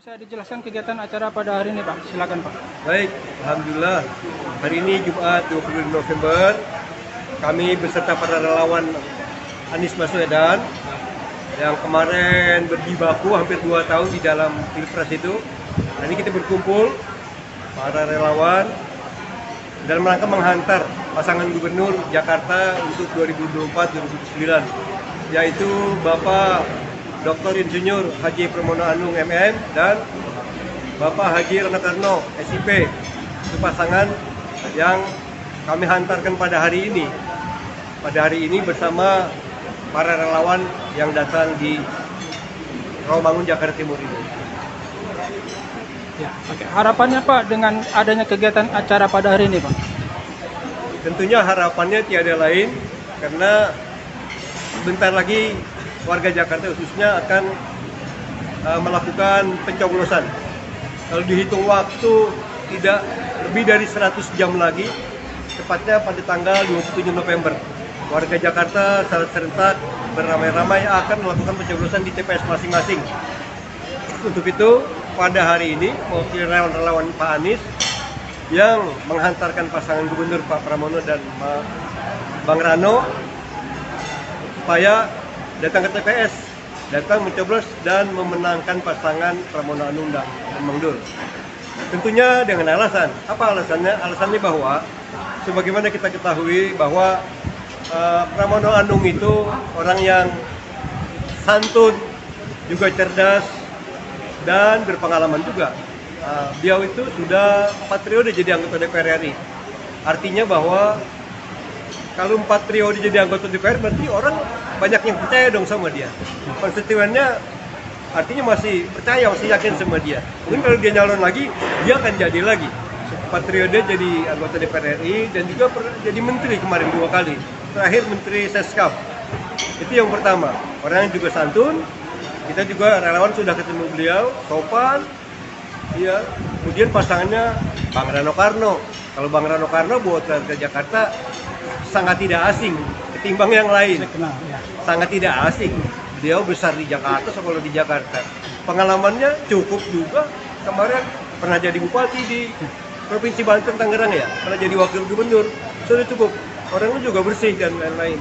Bisa dijelaskan kegiatan acara pada hari ini, Pak? Silakan, Pak. Baik, Alhamdulillah. Hari ini Jumat 20 November, kami beserta para relawan Anies Baswedan yang kemarin berjibaku hampir 2 tahun di dalam Pilpres itu. Hari ini kita berkumpul, para relawan, dalam rangka menghantar pasangan gubernur Jakarta untuk 2024-2029, yaitu Bapak Dr. Insinyur Haji Pramono Anung MM dan Bapak Haji Rano Karno SIP. Itu pasangan yang kami hantarkan pada hari ini. Pada hari ini bersama para relawan yang datang di Rawamangun, Jakarta Timur ini. Ya, oke. Harapannya, Pak, dengan adanya kegiatan acara pada hari ini, Pak? Tentunya harapannya tiada lain karena sebentar lagi warga Jakarta khususnya akan melakukan pencoblosan. Kalau dihitung waktu tidak lebih dari 100 jam lagi, tepatnya pada tanggal 27 November. Warga Jakarta secara serentak beramai-ramai akan melakukan pencoblosan di TPS masing-masing. Untuk itu, pada hari ini, mewakili relawan Pak Anies yang menghantarkan pasangan gubernur Pak Pramono dan Bang Rano supaya datang ke TPS, datang mencoblos dan memenangkan pasangan Pramono Anung dan Bang Dul. Tentunya dengan alasan, apa alasannya? Alasannya bahwa sebagaimana kita ketahui bahwa Pramono Anung itu orang yang santun, juga cerdas, dan berpengalaman juga. Beliau itu sudah 4 periode jadi anggota DPR RI. Artinya bahwa kalau 4 periode jadi anggota DPR berarti orang banyak yang percaya dong sama dia. Konstituennya artinya masih percaya, masih yakin sama dia. Mungkin kalau dia nyalon lagi, dia akan jadi lagi. 4 periode jadi anggota DPR RI dan juga jadi menteri kemarin 2 kali. Terakhir menteri Seskap. Itu yang pertama. Orang yang juga santun. Kita juga relawan sudah ketemu beliau, sopan. Iya. Kemudian pasangannya Bang Rano Karno. Kalau Bang Rano Karno buat warga Jakarta sangat tidak asing ketimbang yang lain. Sangat tidak asing. Beliau besar di Jakarta, sekolah di Jakarta. Pengalamannya cukup juga. Kemarin pernah jadi bupati di Provinsi Banten, Tangerang ya. Pernah jadi wakil gubernur. Sudah cukup. Orangnya juga bersih dan lain-lain.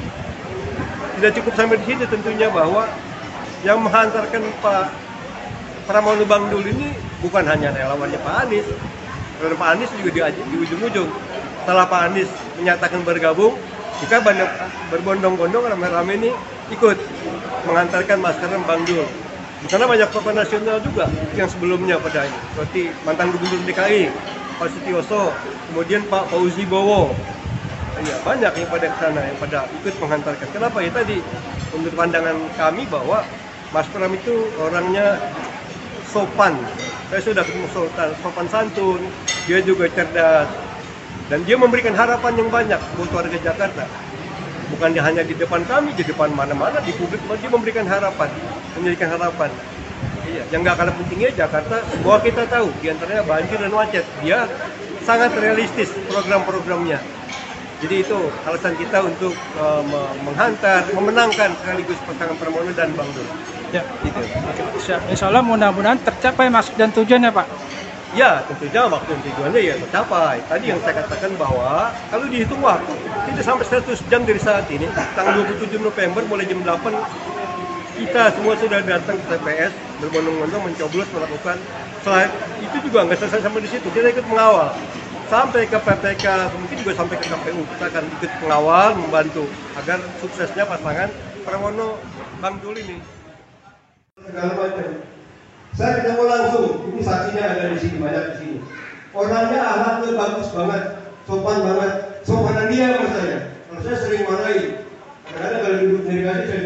Tidak cukup sampai di sini tentunya bahwa yang menghantarkan Pak Pramono Bang Dul ini bukan hanya relawannya Pak Anies. Karena Pak Anies juga di ujung-ujung. Setelah Pak Anies menyatakan bergabung, kita banyak berbondong-bondong rame-rame ini ikut menghantarkan masker Bang Dul. Di sana banyak tokoh nasional juga yang sebelumnya pada ini, seperti mantan Gubernur DKI Pak Sutioso, kemudian Pak Fauzi Bowo. Ya, banyak yang pada kesana, yang pada ikut menghantarkan. Kenapa? Ya tadi, menurut pandangan kami bahwa Mas Pram itu orangnya sopan. Saya sudah ketemu sopan santun, dia juga cerdas. Dan dia memberikan harapan yang banyak buat warga Jakarta. Bukan hanya di depan kami, di depan mana-mana, di publik, dia memberikan harapan. Memberikan harapan. Iya, yang nggak kalah pentingnya Jakarta, bahwa kita tahu, diantaranya banjir dan macet. Dia sangat realistis program-programnya. Jadi itu alasan kita untuk menghantar, memenangkan sekaligus pasangan Pramono dan Bang Dul. Ya, itu. Insya Allah mudah-mudahan tercapai maksud dan tujuannya, Pak. Ya, tentunya waktu dan tujuannya ya tercapai. Tadi yang saya katakan bahwa kalau dihitung waktu, tidak sampai 100 jam dari saat ini, tanggal 27 November mulai jam 8, kita semua sudah datang ke TPS, berbondong-bondong mencoblos melakukan. Selain itu juga nggak selesai sampai di situ, kita ikut mengawal. Sampai ke PPK, mungkin juga sampai ke KPU, kita akan ikut mengawal, membantu agar suksesnya pasangan Pramono Bang Dul ini. Segala macam. Saya ketemu langsung, ini saksinya ada di sini, banyak di sini. Orangnya akhlaknya bagus banget, sopan banget, sopanan dia sama saya. Kalau saya sering marahin, kadang-kadang kalau duduk delegasi saya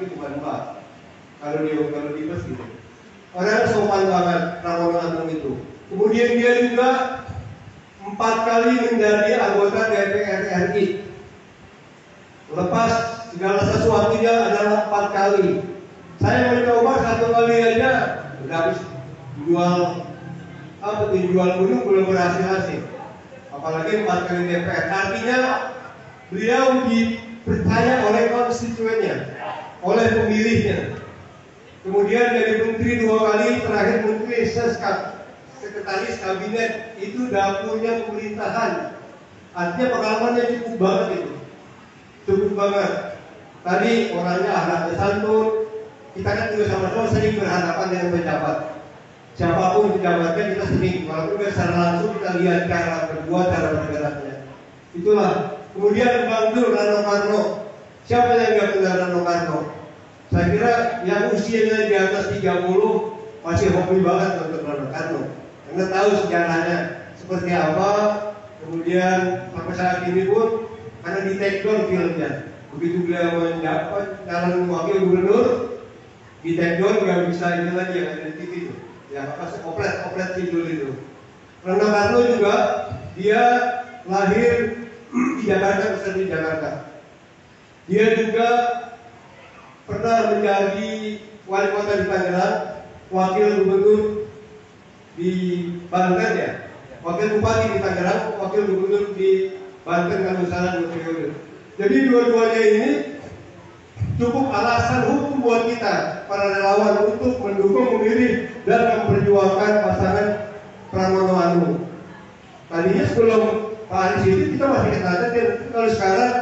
tapi bukan Mbak. Kalau di bus gitu. Orang sopan banget Pramono Anung itu. Kemudian dia juga 4 kali menjadi anggota DPR RI. Lepas segala sesuatunya adalah 4 kali. Saya mencoba 1 kali aja udah habis jual gunung belum berhasil. Apalagi 4 kali DPR. Artinya beliau dipercaya oleh konstituennya, oleh pemilihnya. Kemudian jadi menteri 2 kali, terakhir menteri sekretaris kabinet, itu dapurnya pemerintahan. Artinya pengalamannya cukup banget itu, cukup banget. Tadi orangnya akhlaknya santun. Kita kan juga sama-sama sering berhadapan dengan pejabat. Siapapun pejabatnya kita sering, walaupun secara langsung kita lihat cara berbuat, cara bergeraknya. Itulah. Kemudian Bang Dul, Rano Karno. Siapa yang nggak kenal Rano Karno? Saya kira yang usianya di atas 30 masih hobi banget untuk Rano Karno. Karena tahu sejarahnya seperti apa. Kemudian sampai saat ini pun karena di take down filmnya. Begitu beliau mendapat calon wakil gubernur, di take down nggak bisa ini lagi yang ada di TV itu. Ya apa oplet judul itu. Rano Karno juga dia lahir di Jakarta, besar di Jakarta. Dia juga pernah menjadi wali kota di Tangerang, wakil gubernur di Banten ya, wakil bupati di Tangerang, wakil gubernur di Banten kalau salah 2 periode. Jadi dua-duanya ini cukup alasan hukum buat kita para relawan untuk mendukung, memilih dan memperjuangkan pasangan Pramono Anung. Tadinya sebelum Pak Anies itu kita masih ketakutan, kalau sekarang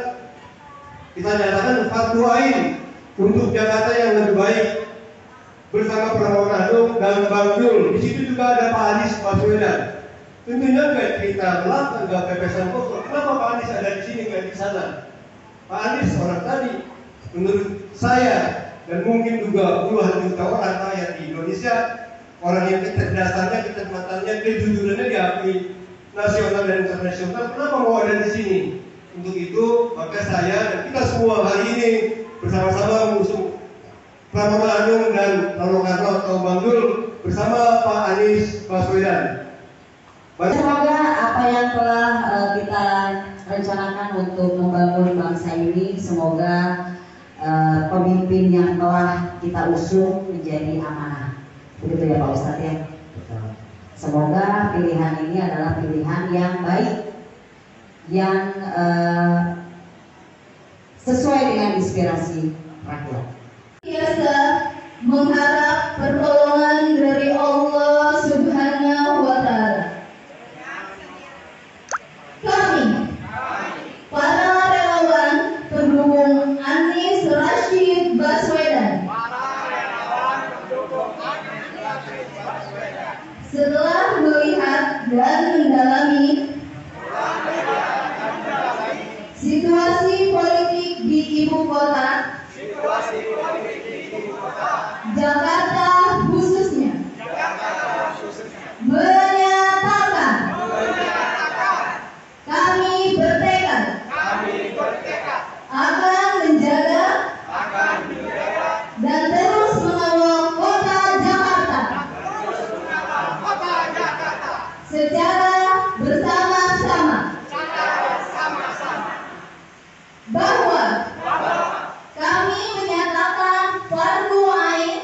kita nyatakan fatwa ini untuk Jakarta yang lebih baik bersama Pramono Anung dan Bang Dul. Di situ juga ada Pak Anies Baswedan. Tentunya nggak cerita belakang, nggak pepesan kosong. Kenapa Pak Anies ada di sini nggak di sana? Pak Anies orang tadi, menurut saya dan mungkin juga puluhan juta orang rakyat di Indonesia, orang yang kecerdasannya, kecermatannya, kejujurannya diakui nasional dan internasional. Kenapa mau ada di sini? Untuk itu maka saya dan kita semua hari ini bersama-sama mengusung Pramono Anung dan Rano Karno atau Bang Dul bersama Pak Anies Baswedan. Semoga apa yang telah kita rencanakan untuk membangun bangsa ini, semoga pemimpin yang telah kita usung menjadi amanah. Begitu ya Pak Ustadz ya. Semoga pilihan ini adalah pilihan yang baik, yang sesuai dengan inspirasi rakyat. Biasa mengharap pertolongan dari Allah Subhanahu wa Ta'ala. Kami, para relawan pendukung Anies Rashid Baswedan, setelah melihat dan mendalami situasi politik di ibu kota, Jakarta khususnya, menyatakan kami bertekad akan menjaga dan terus mengawal kota Jakarta secara bersama-sama, bahwa kami menyatakan fardu ain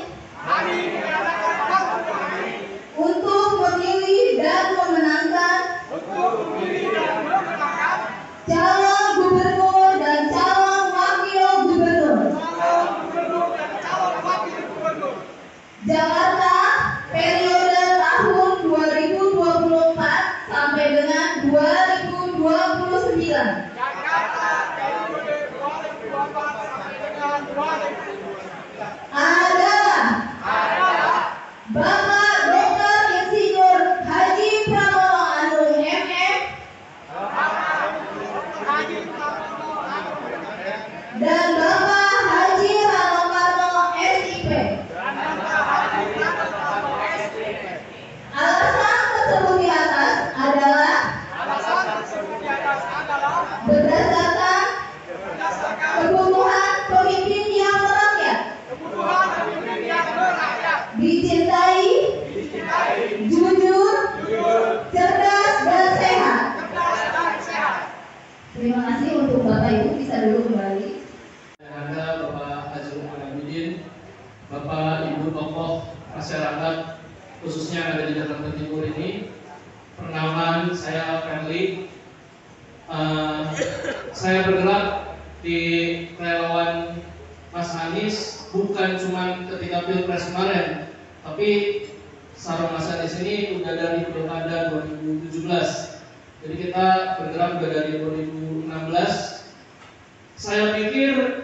untuk memilih dan memenangkan calon gubernur dan calon wakil gubernur Jakarta periode tahun 2024 sampai dengan 2029. Adalah Bapak Dr. Insinyur Haji Pramono Anung MM dan Bapak Haji Rano Karno SIP. Alasan tersebut di atas adalah saya Fadli. Saya bergerak di relawan Mas Anies bukan cuma ketika Pilpres kemarin, tapi sarung Mas Anies ini udah dari Pilkada 2017. Jadi kita bergerak udah dari 2016. Saya pikir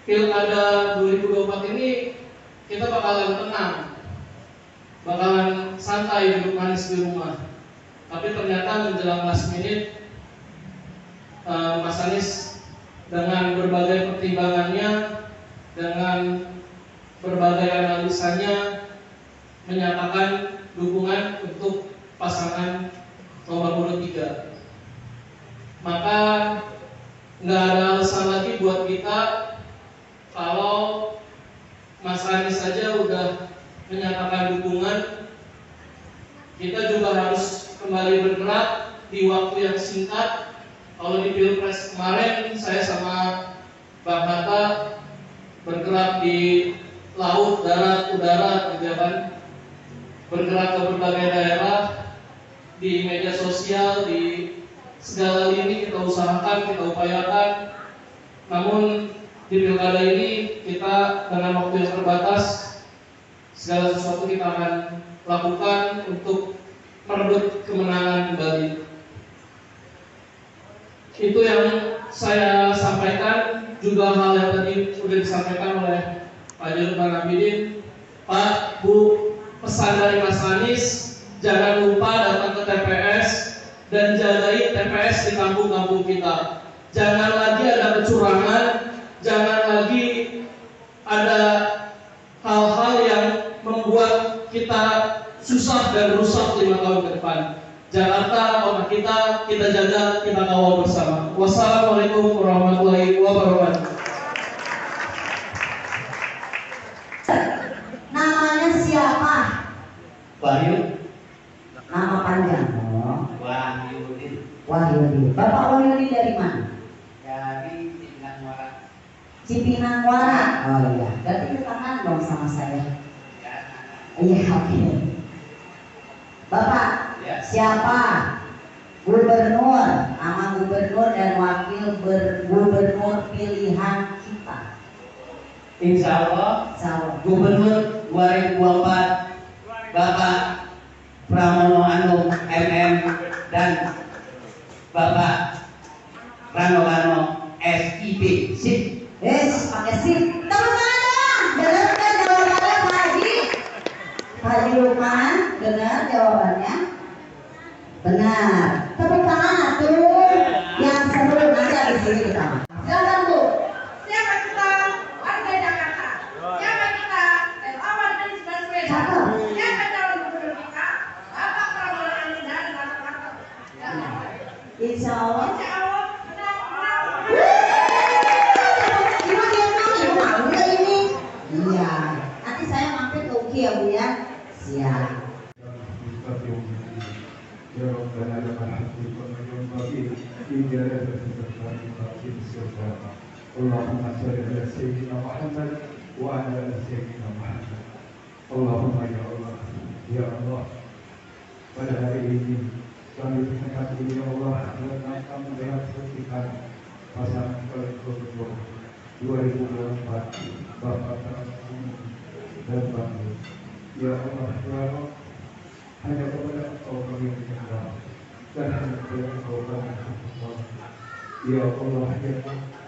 Pilkada 2024 ini kita bakalan tenang, bakalan santai duduk manis di rumah. Tapi ternyata menjelang last minute, Mas Anies dengan berbagai pertimbangannya, dengan berbagai analisanya menyatakan dukungan untuk pasangan nomor urut 3. Maka nggak ada alasan lagi buat kita kalau Mas Anies saja udah menyatakan dukungan, kita juga harus kembali bergerak di waktu yang singkat. Kalau di Pilpres kemarin saya sama Bang Hatta bergerak di laut, darat, udara, gitu kan, bergerak ke berbagai daerah, di media sosial, di segala lini kita usahakan, kita upayakan. Namun di pilkada ini kita dengan waktu yang terbatas, segala sesuatu kita akan lakukan untuk merebut kemenangan kembali. Itu yang saya sampaikan, juga hal yang tadi sudah disampaikan oleh Pak Jarod Bang Abidin. Pak, Bu, pesan dari Mas Anies, jangan lupa datang ke TPS dan jagain TPS di kampung-kampung kita. Jangan lagi ada kecurangan, jangan lagi ada hal-hal yang membuat kita susah dan rusak 5 tahun ke depan. Jakarta, kota kita jaga, kita kawal bersama. Wassalamualaikum warahmatullahi wabarakatuh. Namanya siapa? Wahyu. Nama panjang. Wahyudin. Wahyudi. Bapak Wahyudi dari mana? Dari Cipinang Muara. Cipinang Muara. Oh iya. Berarti tangan dong sama saya. Ya. Iya, oke. Bapak, Ya. siapa gubernur, nama gubernur dan wakil gubernur pilihan kita? Insya Allah Salam. Gubernur 2024 Bapak Pramono Anung MM dan Bapak Rano SIP. Sip. Pakai sip. Tepuk tangan. Benar kan jawabannya Pak Haji? Pak Haji Lukman, benar jawabannya? Benar. Tepuk tangan atuh. Yang sebelum nanti habis ini kita. Silakan Bu. Siapa kita? Warga Jakarta. Siapa kita? Relawan Anies Baswedan. Cakep. Siapa calon gubernur kita? Bapak Prabowo Anies dan Bapak Prabowo. Insya Allah. Insya Allah benar. Cuma dia mau udah ini. Iya. Nanti saya mampir ke UKI ya Bu ya. Siap. يا ربنا لك الحمد والمجد الباقي في جلالة الرحمن الرحيم السلطان اللهم صل على سيدنا محمد وعلى آل سيدنا محمد اللهم يا الله يا الله pada hari ini kami berterima ya Allah karena kami telah menyaksikan pasangan gubernur 2024 Bapak Prabowo dan Bang. Ya Allah ya Allah, hanya kepada Engkau kami berdoa dan hanya kepada Engkau kami berdoa. Ya Allah ya Allah,